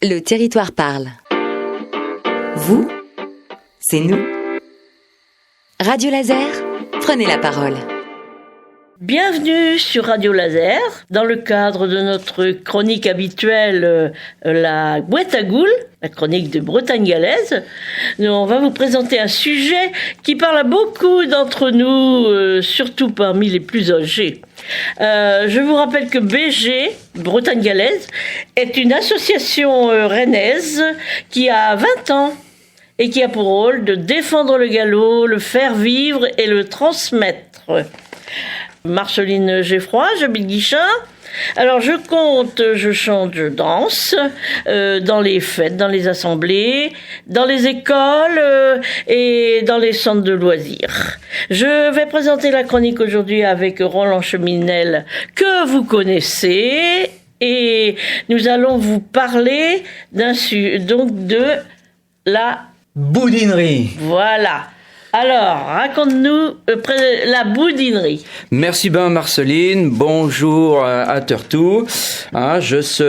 Le territoire parle. Vous, c'est nous. Radio Laser, prenez la parole. Bienvenue sur Radio Laser, dans le cadre de notre chronique habituelle, la boîte à goules, la chronique de Bretagne galaise. On va vous présenter un sujet qui parle à beaucoup d'entre nous, surtout parmi les plus âgés. Je vous rappelle que BG, Bretagne galaise, est une association rennaise qui a 20 ans et qui a pour rôle de défendre le galop, le faire vivre et le transmettre. Marceline Geffroy, j'habite Guichin. Alors je chante, je danse dans les fêtes, dans les assemblées, dans les écoles et dans les centres de loisirs. Je vais présenter la chronique aujourd'hui avec Roland Cheminel, que vous connaissez, et nous allons vous parler donc de la boudinerie. Voilà. Alors, raconte-nous la boudinerie. Merci bien Marceline, bonjour à Tertou. Je suis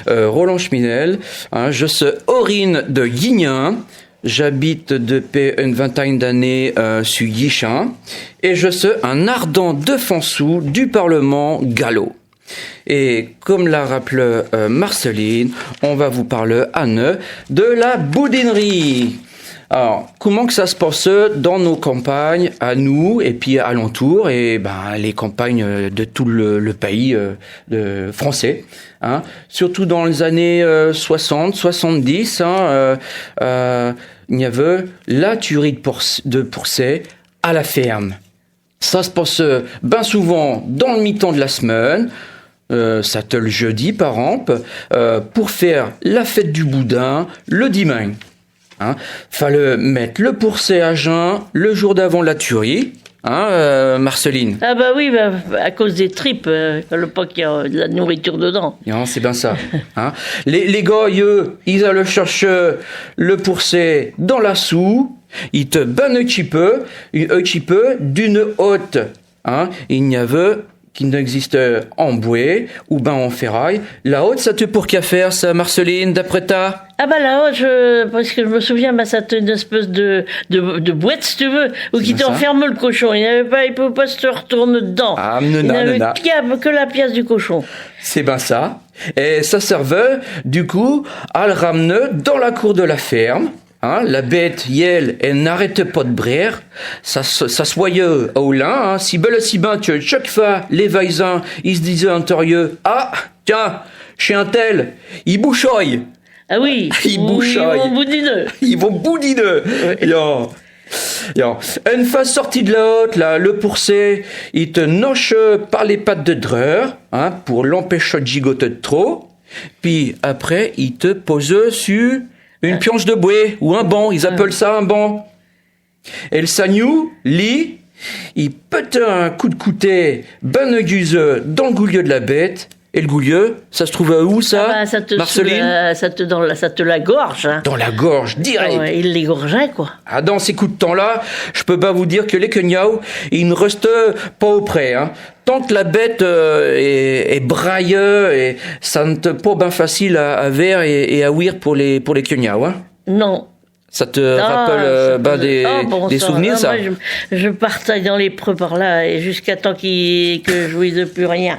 Roland Cheminel, je suis origine de Guignin. J'habite depuis une vingtaine d'années sur Guichin et je suis un ardent défenseur du Parlement gallo. Et comme l'a rappelé Marceline, on va vous parler à nous de la boudinerie. Alors, comment que ça se passe dans nos campagnes, à nous, et puis alentours, et les campagnes de tout le pays français, surtout dans les années 60, 70, il y avait la tuerie de pourcets à la ferme. Ça se passe bien souvent dans le mi-temps de la semaine, ça te le jeudi par exemple, pour faire la fête du boudin le dimanche. Fallait mettre le pourcet à jeun le jour d'avant la tuerie, Marceline. Ah bah oui, à cause des tripes, fallait pas qu'il y ait de la nourriture dedans. Non, c'est bien ça. Les gars, ils allaient chercher le pourcet dans la soue, ils te bannent un petit peu d'une haute. Il n'y avait qui n'existe en bois ou en ferraille. La haute, ça te pour qu'à faire, ça, Marceline, d'après ta? Ah bah la haute, parce que je me souviens, ça te une espèce de boîte, si tu veux, où qui t'enferme le cochon. Il ne peut pas se retourner dedans. Il n'avait que la pièce du cochon. C'est bien ça. Et ça servait, du coup, à le ramener dans la cour de la ferme. La bête, elle n'arrêtait pas de brère. Ça se voyait au lin, si belle si bien que chaque fois, les vaisins, ils se disaient intérieur, tiens, chez un tel, il bouchoille. Ah oui, ils bouchoillent. Ils vont boudineux. Une fois sorti de la haute, le pourcet, il te noche par les pattes de dreur, pour l'empêcher de gigoter de trop. Puis après, il te pose sur une pionche de bois ou un banc, ils appellent ça un banc. Et le sagnou, lui, il pète un coup de couteau ben aiguiseux dans le goulieu de la bête. Et le goulieu, ça se trouve à où, ça, Marceline? Ça te la gorge. Dans la gorge, direct. Il l'égorgeait, quoi. Dans ces coups de temps-là, je peux pas vous dire que les quegnaux, ils ne restent pas auprès. Tant que la bête est brailleuse, et ça ne te pas bien facile à ver et à ouïr pour les quegnaux. Non. Ça te rappelle des souvenirs, ça? Moi, je partais dans les preux par là, et jusqu'à temps que je jouisse plus rien.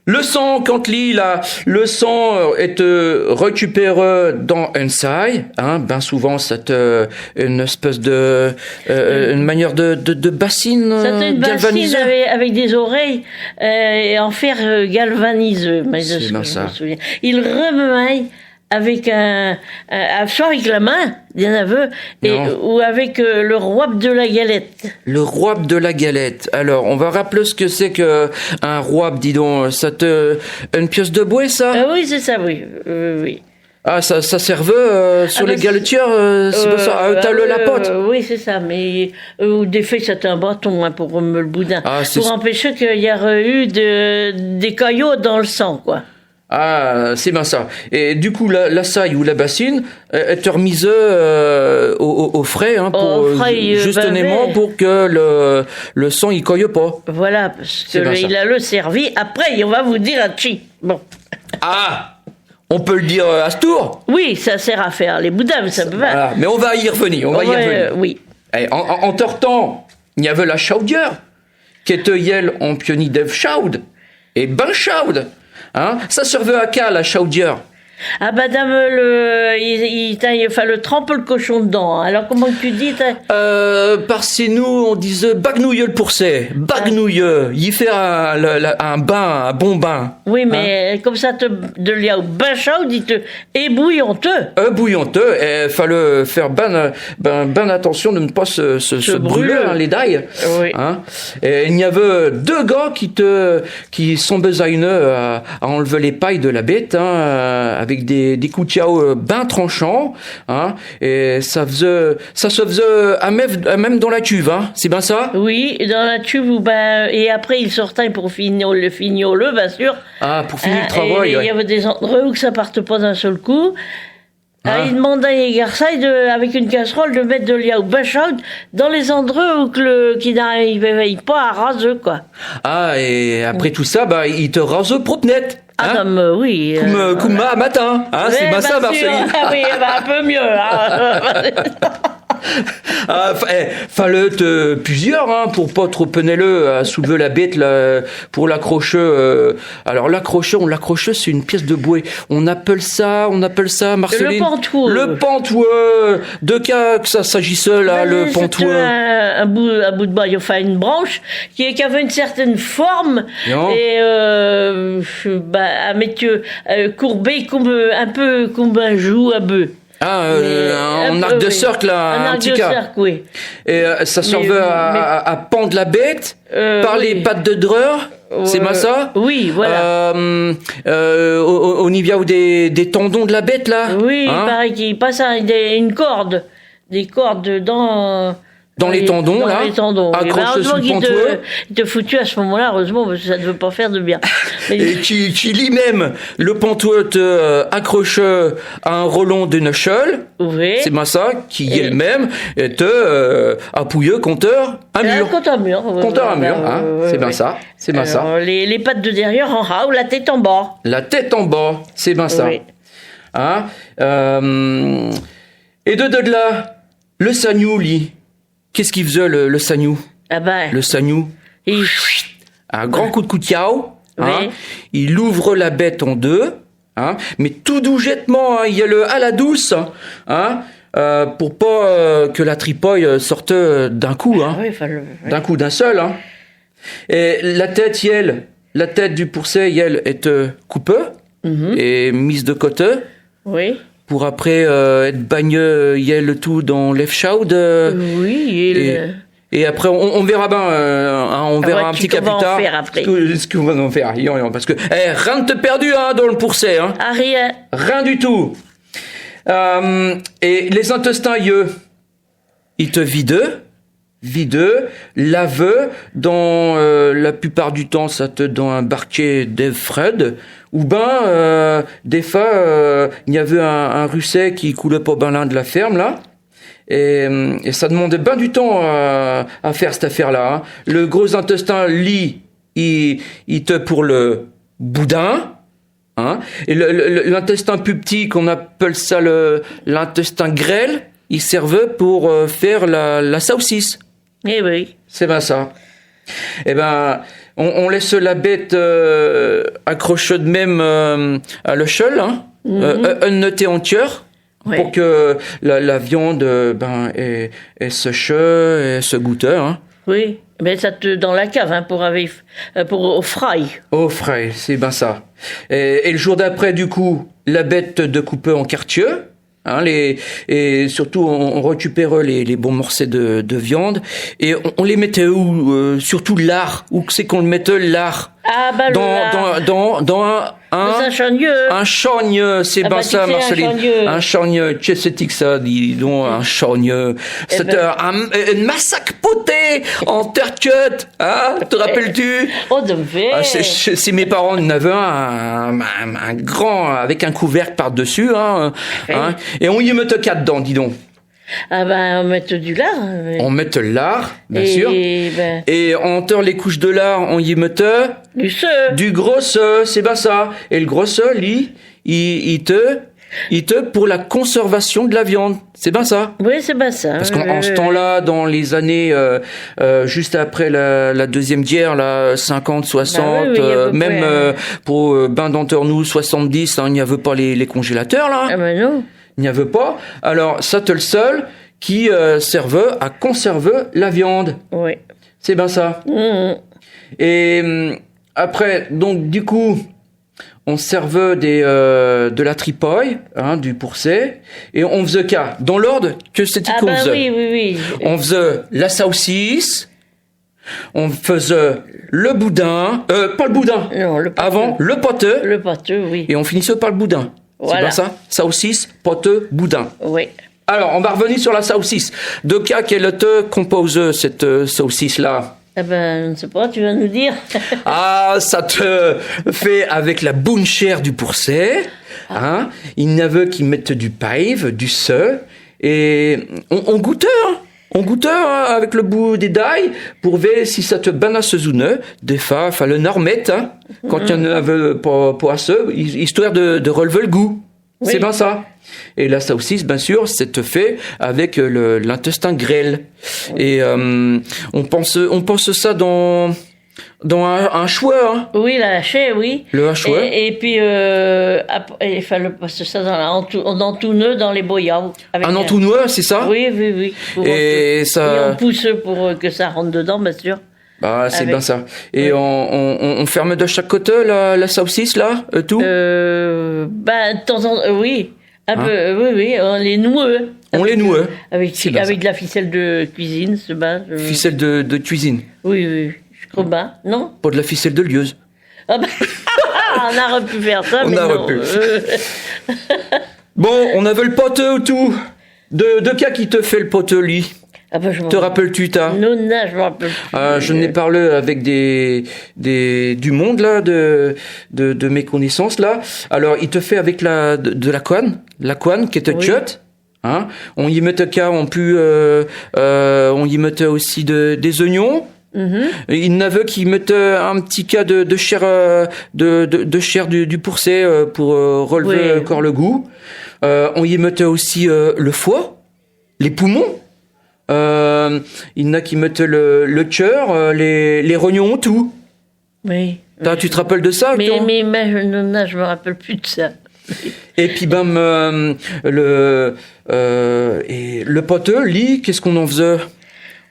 Le sang, quand le sang est récupéré dans une saille, ben souvent c'est une espèce de une manière de bassine galvanisée. C'est une bassine avec des oreilles et en fer galvanisé. C'est bien ça. Il remuait avec soit avec la main d'un aveu ou avec le rouab de la galette. Le rouab de la galette. Alors, on va rappeler ce que c'est que un rouab, dis donc. Une pièce de bois, ça? Oui, c'est ça, oui. Oui. Ça servait sur les galetières, c'est pas ça. T'as la pote. Oui, c'est ça, mais des fois, c'était un bâton pour remuer le boudin. Pour empêcher qu'il y ait eu des caillots dans le sang, quoi. C'est bien ça. Et du coup, la saille ou la bassine est remise au frais, justement pour que le sang il colle pas. Voilà, parce que il a le servi. Après, on va vous dire à chi. Bon. On peut le dire à ce tour. Oui, ça sert à faire les boudins, ça peut pas. Voilà. Mais on va y revenir, Oui. Et en temps, il y avait la chaudière, qui était yel en pionnier d'Ev chaude, et ben chaude. Hein? Ça servait à quoi, la chaudière? Ah madame, il fait le trempe le cochon dedans. Alors comment tu dis Par-ci nous, on disait bagnouilleux le pourcet. Bagnouilleux. Il fait un bain, un bon bain. Oui, mais comme ça, de l'yao ben chaud, il te ébouillanteux. Bouillanteux. Et fallait faire ben attention de ne pas se brûler hein, les dailles. Oui. Hein? Et il y avait deux gars qui sont besogneux à enlever les pailles de la bête, hein, avec des coups de chiao bien tranchants, hein, et ça se faisait à même dans la cuve, hein, c'est bien ça? Oui, dans la tube, et après il sortait pour finir le fignoleux, bien sûr. Ah, pour finir le travail. Il y avait des endroits où ça partait pas d'un seul coup. Il demandait à les garçons avec une casserole de mettre de l'eau bien chaude dans les endroits où qui n'arrivaient pas à raser, quoi. Ah, et après tout ça, il te rase propre net. Ah hein? non, oui. Comme matin, hein, c'est bien ça, Marceline. Ah oui, un peu mieux. Hein. Fallait plusieurs hein, pour pas trop peiner-le à soulever la bête là, pour l'accrocher. Alors l'accrocher, c'est une pièce de bouée. On appelle ça, Marceline. Le pantoueux. Le pantoueux. De cas que ça s'agissait là, le pantoueux. Un bout de bois, enfin une branche qui avait une certaine forme non. Et à mettre courbé un peu comme un joug à bœuf. Un arc de cercle, un arc de cercle, oui. Et ça servait à pendre la bête par les pattes de dreur. C'est bien ça? Oui, voilà. Au niveau des tendons de la bête, là? Oui, hein? Pareil qu'il passe une corde. Des cordes dans les tendons, là. Dans les tendons. Accroché sur le pantoueux. Il te foutu à ce moment-là, heureusement, parce que ça ne veut pas faire de bien. Et qui lit même le pantoueux accroche à un roulon d'une échelle. Oui. C'est bien ça, qui est le même, et te appuyeux compteur un mur. Compteur mur. Compteur un mur, hein. C'est bien ça. C'est bien ça. Les pattes de derrière en haut, la tête en bas. La tête en bas, c'est bien ça. Oui. Hein? Et de là, le sagnou, lui. Qu'est-ce qu'il faisait, le sagnou? Le sagnou. Un grand coup de couteau. Hein? Oui. Il ouvre la bête en deux. Hein? Mais tout dougettement, hein? Il y a le à la douce. Hein? Pour pas que la tripoille sorte d'un coup. Hein? Oui, d'un coup, d'un seul. Hein? Et la tête du pourcet, elle est coupée et mise de côté. Oui. Pour après être bagneux, le tout dans l'œuf chaude. Oui, et après, on verra bien, on verra un petit peu plus tard ce qu'on va en faire. Parce que rien de perdu hein, dans le pourcet. Hein. Ah, rien. Rien du tout. Et les intestins, ils te videux, laveux, dans la plupart du temps, ça te dans un barquet d'Ève Fred, ou des fois, il y avait un russet qui coulait pas ben loin de la ferme, là, et ça demandait ben du temps à faire cette affaire-là. Hein. Le gros intestin, il te pour le boudin, hein, et l'intestin plus petit, qu'on appelle ça l'intestin grêle, il servait pour faire la saucisse. Eh oui. C'est bien ça. Eh ben, on laisse la bête accrochée de même à l'échelle, hein, notée en cœur, pour que la viande est sèche et se goûte. Hein. Oui, mais ça dans la cave hein, pour au fry. Au fry, c'est bien ça. Et le jour d'après, du coup, la bête de couper en quartier. Hein, et surtout, on récupère les bons morceaux de viande et on les mettait où surtout l'art. Où c'est qu'on le mettait l'art? Ah bah dans un chagneux. Un chagneux, c'est bien ça, Marceline. Un chagneux. Qu'est-ce que c'est que ça, dis donc, un chagneux. C'était un massacre poté en terre cuite, hein? Te rappelles-tu? Oh, de fait. Si mes parents en avaient un grand, avec un couvercle par-dessus, hein, hein, et on y mettait 4 dedans, dis donc. Ah ben, on met du lard. On met de lard, bien sûr. Et entre les couches de lard, on y mettait du gros œuf, c'est bien ça. Et le gros œuf, il te pour la conservation de la viande. C'est bien ça. Oui, c'est bien ça. Parce qu'en ce temps-là, dans les années juste après la deuxième guerre, là, 50, 60, même pour ben d'entre nous 70, hein, il n'y avait pas les congélateurs là. Ah ben non. Il n'y avait pas. Alors, ça te le seul qui servait à conserver la viande. Oui. C'est bien ça. Et après, donc du coup, on servait de la tripaille, hein, du pourcet, et on faisait qu'à, dans l'ordre que c'était qu'on faisait. Oui. On faisait la saucisse, on faisait le boudin, pas le boudin, Non, le poteux. avant le poteux, Le poteux, oui. et on finissait par le boudin. Voilà. C'est bien ça? Saucisse, poteux, boudin. Oui. Alors, on va revenir sur la saucisse. De cas qu'elle te compose cette saucisse-là? Eh ben, je ne sais pas, tu vas nous dire. Ah, ça te fait avec la bonne chair du pourcet. Hein? Il y en avait qui mettent du paille, du sel. Et on goûtait, hein? On goûtait avec le bout des dailles pour voir si ça te banasse ou non. Des fois, il fallait en remettre, hein, quand il n'y en avait pas assez, histoire de relever le goût. Oui. C'est bien ça. Et la saucisse, bien sûr, c'est fait avec l'intestin grêle. Et on pense ça dans un hachoir. Hein. Oui, la haché, oui. Le hachoir. Et puis, il fallait passer ça en entouneux dans les boyaux. Un entonnoir, c'est ça? Oui. Et ça... on pousse pour que ça rentre dedans, bien sûr. Bah, c'est Avec... bien ça. Et oui. on ferme de chaque côté la saucisse, là, tout? De temps en temps, oui. Un peu, oui, on les noue. On les noue. Avec de la ficelle de cuisine, ce bain. Ficelle de cuisine. Oui, je crois bien, non? Pas de la ficelle de lieuse. Ah on aurait pu faire ça, mais non. Bon, on avait le poteux, tout. De cas qui te fait le poteux, lui? Te rappelles-tu, ta? Non, je me rappelle plus. Je n'ai parlé avec du monde, là, de mes connaissances, là. Alors, il te fait avec de la couenne qui était chiotte. Hein? On y mettait on y mettait aussi des oignons. Il y en avait qui mettaient un petit cas de chair, de chair du pourcet pour relever encore le goût. On y mettait aussi le foie, les poumons. Il y en a qui mettent le cœur, les rognons, tout. Oui. Tu te rappelles de ça? Mais je me rappelle plus de ça. Et puis le poteux, lui, qu'est-ce qu'on en faisait?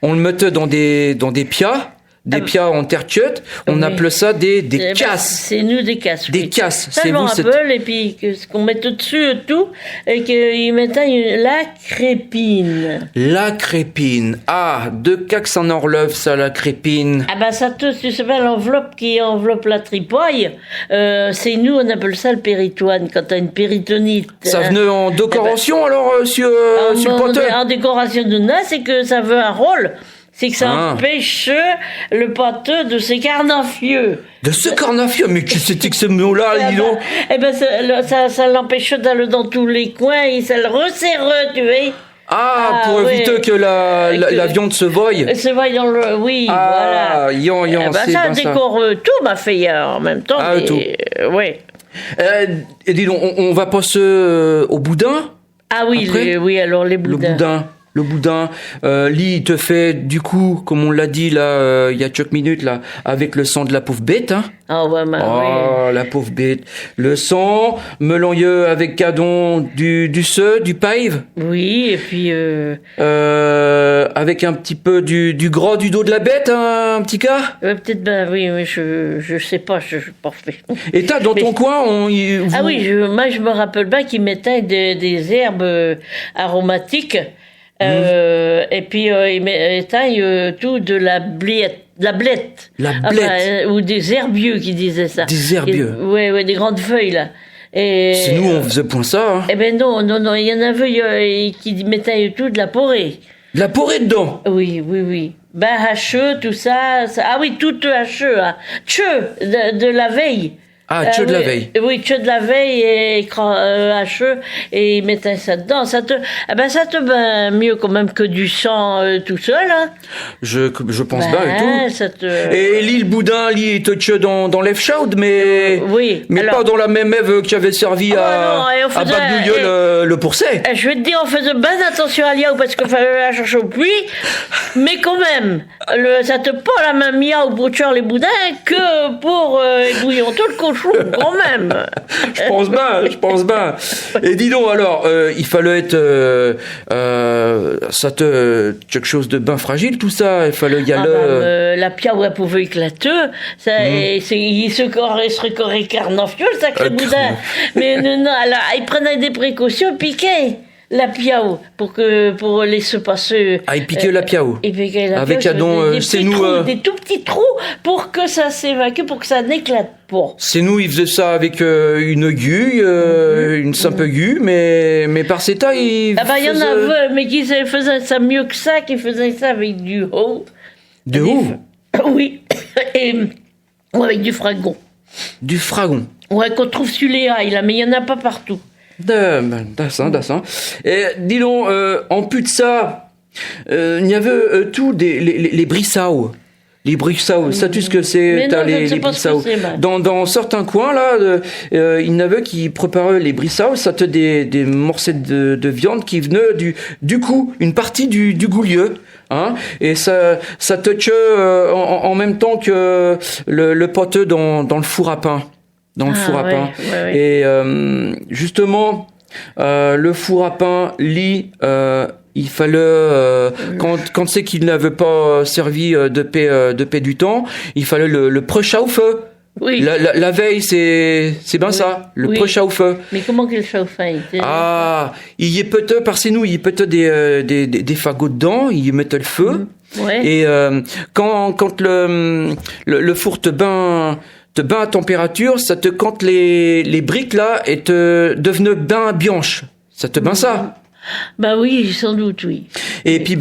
On le mettait dans des piats. Des piats en terre cuite, on appelait ça des casses. C'est nous des casses. Des casses. Ça, je m'en rappelle, et puis ce qu'on mettait dessus et tout, et qu'ils mettaient la crépine. La crépine. Ah, de cas que ça en enlève, ça, la crépine. Ah ben ça, tu sais pas, l'enveloppe qui enveloppe la tripaille, c'est nous, on appelle ça le péritoine, quand t'as une péritonite. Ça venait en décoration, alors, sur le poteux? En décoration de nain, c'est que ça veut un rôle. C'est que ça empêche le poteux de s'écarnafieux. De s'écarnafieux? Mais qu'est-ce que c'était que ce mot-là, dis donc? Eh ben, ça l'empêche d'aller dans tous les coins et ça le resserre, tu vois. Pour éviter que la viande se voie. Se voie dans le... Oui, voilà. C'est ça décore tout, ma fille, en même temps. Ah, tout. Oui. Et dis donc, on va passer au boudin? Ah oui, alors les boudins. Le boudin, il te fait du coup, comme on l'a dit là, il y a quelques minutes là, avec le sang de la pauvre bête, hein. Oui. La pauvre bête. Le sang, melonieux avec cadon du seux, du paille. Oui, et puis avec un petit peu du gras du dos de la bête, hein, un petit cas. Peut-être, oui, mais je sais pas, je suis pas fait. Et dans ton coin, Ah oui, moi je me rappelle bien qu'ils mettaient des herbes aromatiques. Et puis ils mettaient tout de la blette. La blette. Ou des herbieux qui disaient ça. Des herbieux. Oui, des grandes feuilles là. Et c'est nous, on faisait point ça. Hein. Eh ben non, il y en avait qui mettaient tout de la porée. De la porée dedans? Oui. Hacheux, tout ça. Ah oui, tout hacheux. Hein. De la veille. Ah, tu de la veille. Oui, tu de la veille et hacheux et ils mettaient ça dedans. Ça te ben, mieux quand même que du sang tout seul. Hein. Je pense bien et tout. Ça te... Et l'île boudin, il te tue dans l'ève chaude, mais oui. Mais alors, pas dans la même ève qui avait servi à Bagdouilleux le pourcet. Je vais te dire, on faisait bien attention à Liao parce qu'il fallait la chercher au puits, mais quand même, ça te pas la même miaou pour tuer les boudins que pour ébouillir tout le cochon. Quand même. je pense bien. Et dis donc alors, il fallait être quelque chose de bien fragile tout ça. Il fallait y aller. La piaou elle pouvait éclater. Il se corrait carne en fiole, sacré boudin. Mais non, alors, ils prenaient des précautions, piquaient la piaou pour laisser passer. Ah, il piquait la piaou. Avec des tout petits trous pour que ça s'évacue, pour que ça n'éclate pas. C'est nous, ils faisaient ça avec une aiguille, une simple aiguille, mais par ces temps, il y en avait, mais qui faisaient ça mieux que ça, qui faisaient ça avec du haut. De haut? Oui. Et avec du fragon. Du fragon. Ouais, qu'on trouve sur les rails, là, mais il n'y en a pas partout. D'accord. Et dis donc, en plus de ça, il y avait tout les brissaux. Les brissaux, sais-tu ce que c'est? Les brissaux. Dans certains coins, là, il y en avait qui préparaient les brissaux, ça te des morceaux de viande qui venaient du cou, une partie du goulieu. Hein, et ça te tue en même temps que le poteux dans le four à pain. Dans le four à pain. Ouais. Et justement, le four à pain, il fallait, quand c'est qu'il n'avait pas servi de paix du temps, il fallait le préchauffer. Oui. La veille, c'est bien ça, le préchauffer. Mais comment qu'il chauffait? Ah, il y est peut-être, par chez nous, il y a peut-être des fagots dedans, il y mettait le feu. Ouais. Et quand le four te bain à température, ça te quand les briques là et te devenaient bien blanches. Ça te bain ça? Bah oui, sans doute, oui. Et puis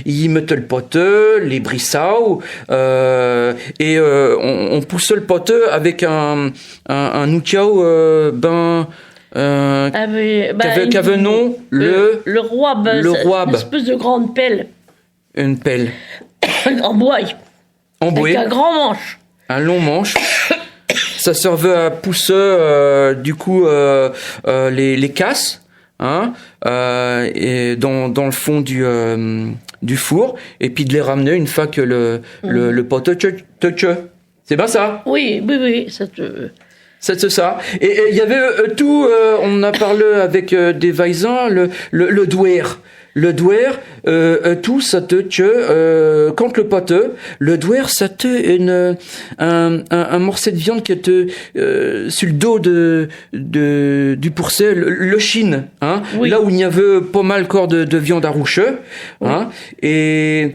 il mettait le poteux, les brissaux, et on poussait le poteux avec un outil qui avait nom le roi, une espèce de grande pelle. Une pelle. En bois. Avec un grand manche. Un long manche. Ça servait à pousser du coup les casses, hein, et dans le fond du four, et puis de les ramener une fois que le pot te tue. C'est bien ça? Oui, c'est ça. Et il y avait tout, on a parlé avec des voisins, le douer. Le douer, tout ça te tue, quand le poteux, le douer, ça te un morceau de viande qui était sur le dos du pourcet, le chine, hein, oui. Là où il y avait pas mal corps de viande à roucheux, oui. Hein, et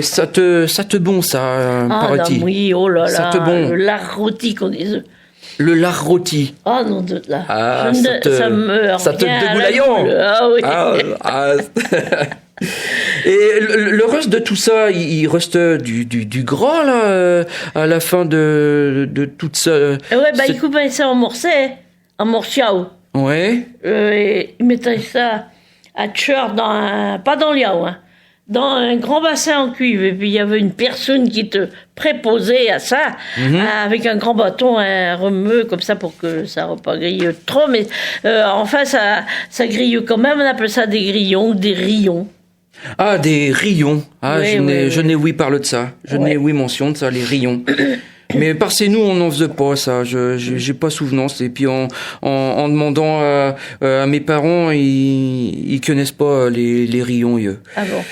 ça te bon, ça, paraît-il. Oui, oh là là, ça te bon. Le lard rôti qu'on dit. Le lard rôti. Oh non, de là. Ah, ça me ça te dégoulaillant. Ah oui. Et le reste de tout ça, il reste du gras là à la fin de tout ça. Ouais, il coupait ça en morceaux. Ouais. Et il mettait ça à tuer pas dans l'yao, hein. Dans un grand bassin en cuivre, et puis il y avait une personne qui te préposait à ça, avec un grand bâton, un remue comme ça pour que ça ne pas grille trop, mais enfin ça grille quand même, on appelle ça des grillons ou des rillons. Ah, des rillons. Ah, oui, je n'ai ouï parler de ça. Je n'ai ouï mention de ça, les rillons. Mais par chez nous, on n'en faisait pas ça. J'ai pas souvenance. Et puis en demandant à mes parents, ils connaissent pas les rillons, eux. Ah bon.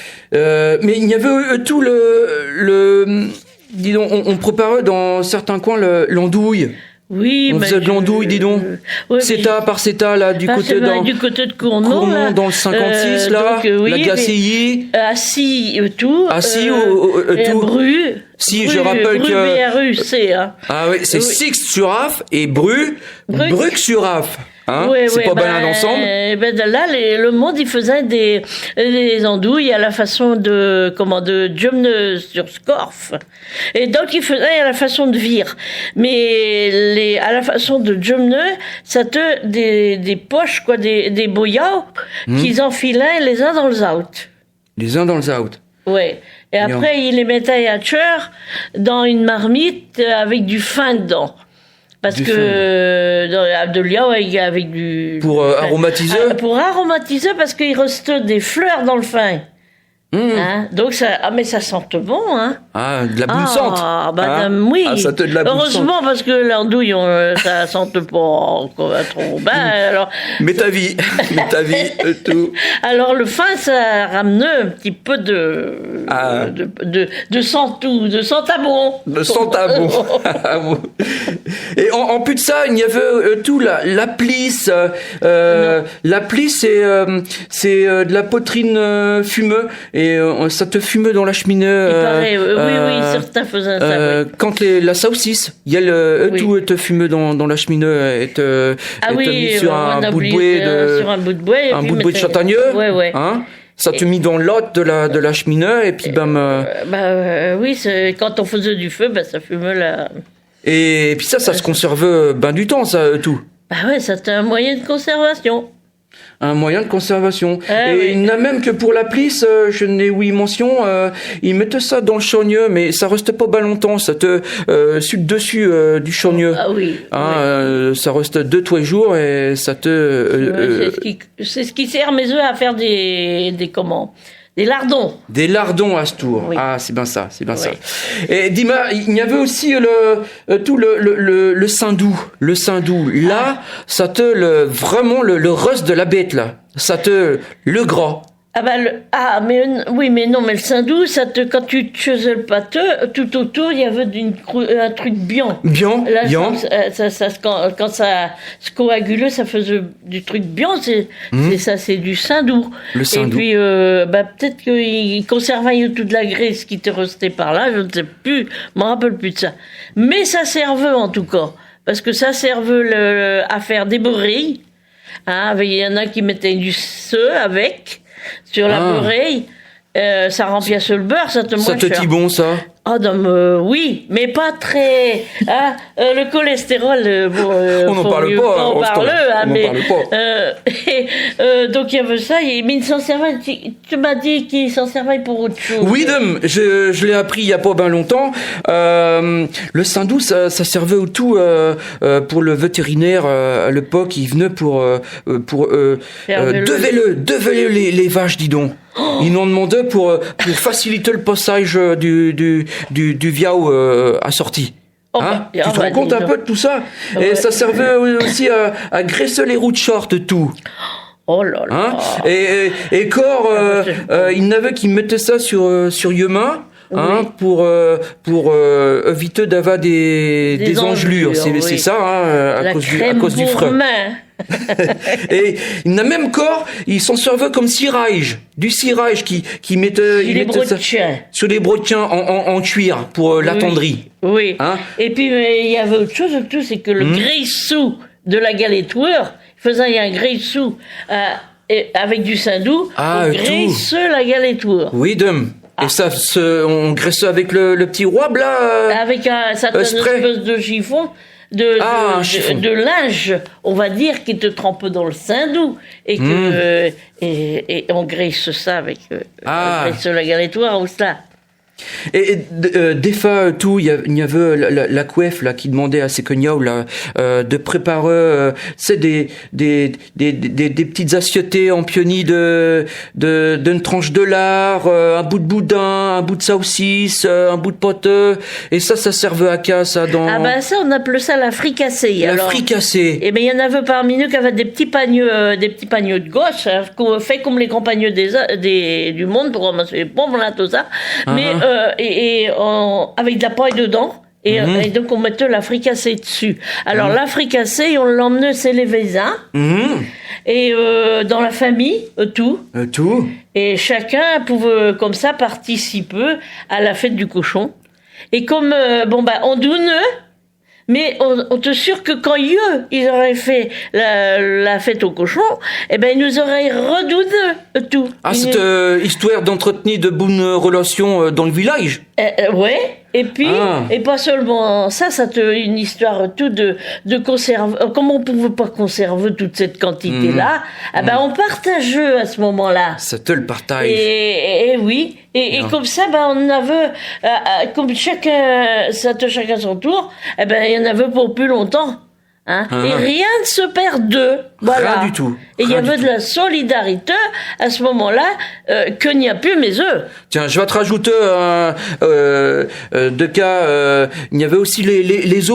Mais il y avait tout dis donc, on préparait dans certains coins l'andouille. Oui, on faisait de l'andouille, dis donc. CETA par CETA, là, du côté de Cournon, là, dans le 56, là, donc, oui, la Gacilly. Assis, tout. Assis, tout. Bru. Si, je rappelle que. BRUC, hein. Ah oui, c'est Six sur Af et Bruc sur Af. Hein, Oui, c'est oui, pas balade ensemble. Là, le monde, il faisait des andouilles à la façon de Jumne sur Scorf. Et donc, il faisait à la façon de Vire. Mais à la façon de Jumne, ça te des poches, quoi, des boyaux qu'ils enfilaient les uns dans les autres. Les uns dans les autres. Ouais. Et après, il les mettait à cœur dans une marmite avec du fin dedans. Parce que de liao avec du... Pour aromatiser. Pour aromatiser, parce qu'il reste des fleurs dans le fin. Hein? Donc mais ça sent bon, hein. Ah, de la boule sente. Ah, bah, hein? oui. Ah, ça te de la boule heureusement, sente. parce que l'andouille, ça sente pas trop. Ben, alors... Mais ta vie, tout. Alors, le fin, ça ramenait un petit peu de sentou, de sentabon. De sentabon. Et en plus de ça, il y avait tout la plisse. La plisse, c'est de la poitrine fumeux. Et ça te fume dans la cheminée. Il paraît, oui, certains faisaient ça. Oui. Quand la saucisse, il y a tout te fume dans la cheminée et te mis sur un bout de bouée sur un bout de bouée, un bout de bouée de chatagneux. Ouais. Hein, ça te mit dans l'hôte de la cheminée et puis oui, quand on faisait du feu, ça fumait là. Et puis ça se conserve du temps, ça tout. Bah ouais, c'était un moyen de conservation. Un moyen de conservation. Ah, et oui. il n'y en a même que pour la plisse, je n'ai mention, ils mettent ça dans le chagneux, mais ça reste pas longtemps, ça te suit dessus du chagneux. Ah oui. Ça reste 2-3 jours et ça te... c'est ce qui sert mes œufs à faire des lardons. Des lardons à ce tour. Oui. Ah, c'est bien ça. Et dis-moi, il y avait aussi le saindoux. Le saindoux. Là, ça te vraiment le reste de la bête là. Ça te le gras. Mais non, mais le saindoux, quand tu faisais le pâteux, tout autour, il y avait un truc bien. Bien, là, bien. Quand ça se coagulait, ça faisait du truc bien, c'est du saindoux. Le saindoux. Et puis, peut-être qu'il conservait toute de la graisse qui te restait par là, je ne sais plus, je me rappelle plus de ça. Mais ça servait en tout cas, parce que ça servait à faire des beurrilles. Hein, il y en a qui mettaient du seux avec. Sur la beurrée, ça remplissait le beurre, ça te moins cher. Ça te dit bon, ça? Ah, oui, mais pas très. Le cholestérol, on n'en parle pas. On parle pas. Donc il y avait ça, mais il s'en servait. Tu m'as dit qu'il s'en servait pour autre chose. Oui, je l'ai appris il y a pas bien longtemps. Le saindoux, ça servait au tout pour le vétérinaire à l'époque. Il venait pour devaler les vaches, dis donc. Ils nous demandaient pour faciliter le passage du viao assorti. Hein? Tu te rends compte un peu de tout ça? Et ça servait aussi à graisser les roues de short, tout. Oh là là. Hein? Et corps, il y en avait qui mettaient ça sur Yemin. Hein, pour éviter d'avoir des engelures. C'est ça, hein, à cause du frein. Et il y en a même corps, ils s'en servaient comme cirage. Du cirage qui mettait ça sur les brotiens en cuir pour l'attendrie. Oui. Hein? Et puis, il y avait autre chose, c'est que le graissou de la galetoueur, faisait un graissou avec du saindoux, graisse la galetoueur. Oui, dame. Et ça, on graisse avec le petit roi là. Avec une espèce de chiffon, de linge, on va dire, qui te trempe dans le saindoux et que et on graisse ça avec graisse la galetoueur ou ça. Et des fois, tout, il y avait la coiffe là qui demandait à ses cognacs là de préparer, des petites assiettées en pionnier d'une tranche de lard, un bout de boudin, un bout de saucisse, un bout de poteux, et ça servait à quoi ça dans? Ça on appelait ça la fricassée. La fricassée. Et il y en avait parmi nous qui avaient des petits paniers de gauche, hein, fait comme les grands paniers du monde pour ramasser les pommes là tout ça, mais avec de la paille dedans. Et donc on mettait la fricassée dessus. Alors la fricassée, on l'emmenait chez les voisins et dans la famille, tout. Et chacun pouvait comme ça participer à la fête du cochon. Et comme on donnait, Mais on te assure que quand ils auraient fait la fête au cochon, eh ben, ils nous auraient redouné tout. Ah, cette histoire d'entretenir de bonnes relations dans le village. Ouais. Et puis, et pas seulement ça, une histoire tout de conserve. Comme on pouvait pas conserver toute cette quantité-là, on partage à ce moment-là. Ça te le partage. Et oui. Et comme ça, on avait, comme chacun son tour, il y en avait pour plus longtemps. Hein? Et rien ne se perd d'eux. Voilà. Rien du tout. Et il y avait de la solidarité à ce moment-là qu'il n'y a plus mes œufs. Tiens, je vais te rajouter deux cas. Il y avait aussi les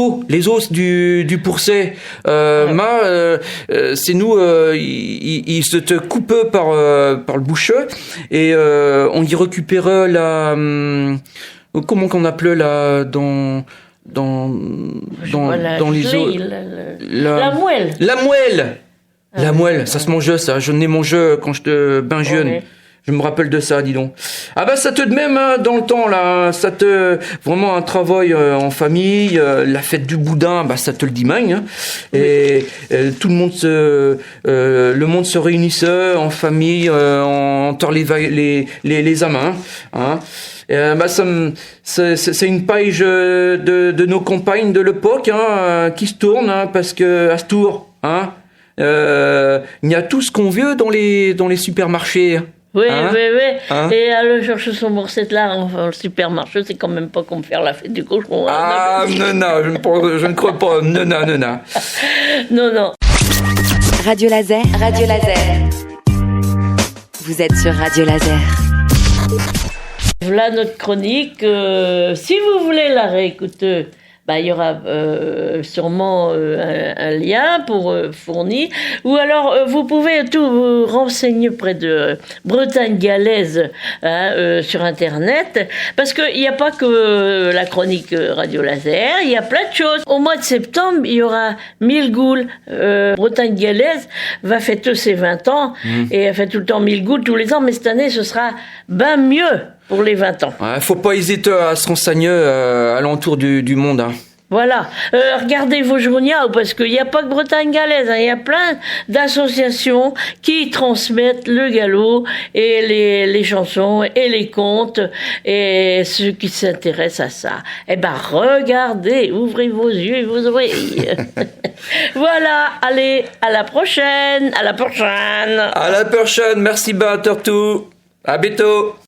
os du pourcet. C'est nous, ils se te coupent par le boucheux et on y récupérait la comment qu'on appelait là dans les os. La moelle. La moelle, ça se mangeait, ça. Je n'ai mangé quand j'étais ben jeune. Ouais. Je me rappelle de ça, dis donc. Ah bah ça te de même hein, dans le temps là, ça te vraiment un travail en famille, la fête du boudin, bah ça te le dit magne. Hein. Et tout le monde le monde se réunissait en famille, entre les amants. Hein. C'est une page de nos campagnes de l'époque hein, qui se tourne hein, parce que à ce tour, hein, il y a tout ce qu'on veut dans les supermarchés. Oui, hein? Oui. Hein? Et aller chercher son morcette là au supermarché, c'est quand même pas comme faire la fête du cochon. Ah, non, je ne crois pas. Non. Non. Radio Laser. Vous êtes sur Radio Laser. Voilà notre chronique. Si vous voulez la réécouter, il y aura sûrement un lien pour fournir. Ou alors, vous pouvez tout vous renseigner près de Bretagne Galaise sur Internet. Parce qu'il n'y a pas que la chronique Radio Laser, il y a plein de choses. Au mois de septembre, il y aura Milgoul. Bretagne Galaise va fêter ses 20 ans. Et elle fait tout le temps Milgoul tous les ans. Mais cette année, ce sera bien mieux. Pour les 20 ans. Ouais, faut pas hésiter à se renseigner à l'entour du monde. Hein. Voilà. Regardez vos journaux, parce qu'il n'y a pas que Bretagne Galaise. Il y a plein d'associations qui transmettent le galop et les chansons et les contes et ceux qui s'intéressent à ça. Regardez, ouvrez vos yeux et vos oreilles. Voilà. Allez, à la prochaine. À la prochaine. Merci, Tortou. À bientôt.